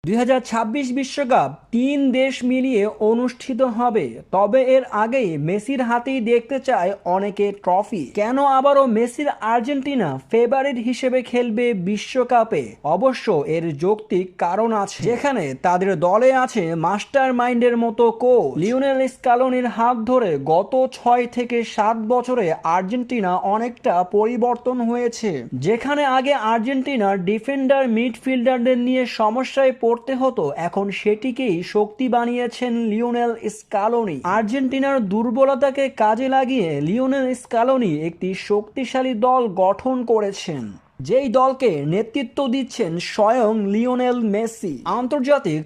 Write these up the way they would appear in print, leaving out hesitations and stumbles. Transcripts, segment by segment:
2026 বিশ্বকাপ 3 দেশ মিলিয়ে অনুষ্ঠিত হবে। তবে এর আগেই মেসির হাতেই দেখতে চায় অনেকে ট্রফি। কেন আবারও মেসির আর্জেন্টিনা ফেভারিট হিসেবে খেলবে বিশ্বকাপে? অবশ্য এর যৌক্তিক কারণ আছে, যেখানে তাদের দলে আছে মাস্টার মাইন্ডের মতো কোচ লিওনেল স্কালোনির হাত ধরে গত 6 থেকে 7 বছরে আর্জেন্টিনা অনেকটা পরিবর্তন হয়েছে। যেখানে আগে আর্জেন্টিনার ডিফেন্ডার মিডফিল্ডারদের নিয়ে সমস্যায় পড়তে হতো, এখন সেটিকেই শক্তি বানিয়েছেন লিওনেল স্কালোনি। আর্জেন্টিনার দুর্বলতাকে কাজে লাগিয়ে লিওনেল স্কালোনি একটি শক্তিশালী দল গঠন করেছেন, যেই দলকে নেতৃত্ব দিচ্ছেন স্বয়ং লিওনেল মেসি। আন্তর্জাতিক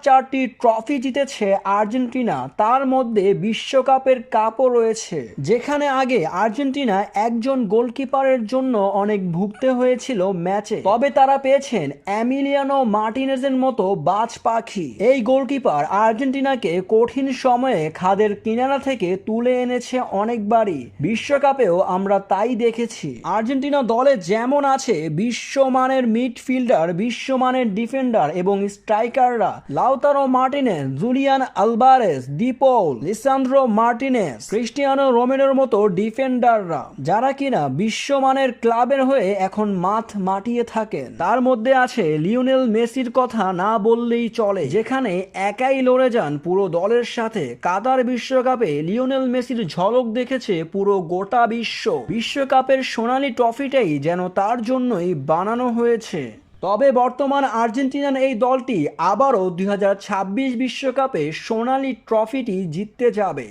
চারটি ট্রফি জিতেছে আর্জেন্টিনা, তার মধ্যে বিশ্বকাপের কাপও রয়েছে। যেখানে আগে আর্জেন্টিনা একজন গোলকিপারের জন্য অনেক ভুগতে হয়েছিল ম্যাচে, তবে তারা পেয়েছেন এমিলিয়ানো মার্টিনেজের মতো বাজ পাখি। এই গোলকিপার আর্জেন্টিনাকে কঠিন সময়ে খাদের কিনারা থেকে তুলে এনেছে অনেকবারই। বিশ্বকাপেও আমরা তাই দেখেছি। আর্জেন্টিনা দলে যেমন আছে বিশ্বমানের মিডফিল্ডার, বিশ্বমানের ডিফেন্ডার এবং স্ট্রাইকাররা, Lautaro Martinez, Julian Alvarez, ডিপোল, Lisandro Martinez, Cristiano রোমেরোর মতো ডিফেন্ডাররা, যারা কিনা বিশ্বমানের ক্লাবের হয়ে এখন মাঠ মাটিয়ে থাকেন। তার মধ্যে আছে লিওনেল মেসির কথা না বললেই চলে, যেখানে একাই লড়ে যান পুরো দলের সাথে। কাতার বিশ্বকাপে লিওনেল মেসির ঝলক দেখেছে পুরো গোটা বিশ্ব। বিশ্বকাপের সোনালী ট্রফিটাই যেন তার জন্যই বানানো হয়েছে। তবে বর্তমান আর্জেন্টিনার এই দলটি আবারও 2026 বিশ্বকাপে সোনালী ট্রফিটি জিততে যাবে।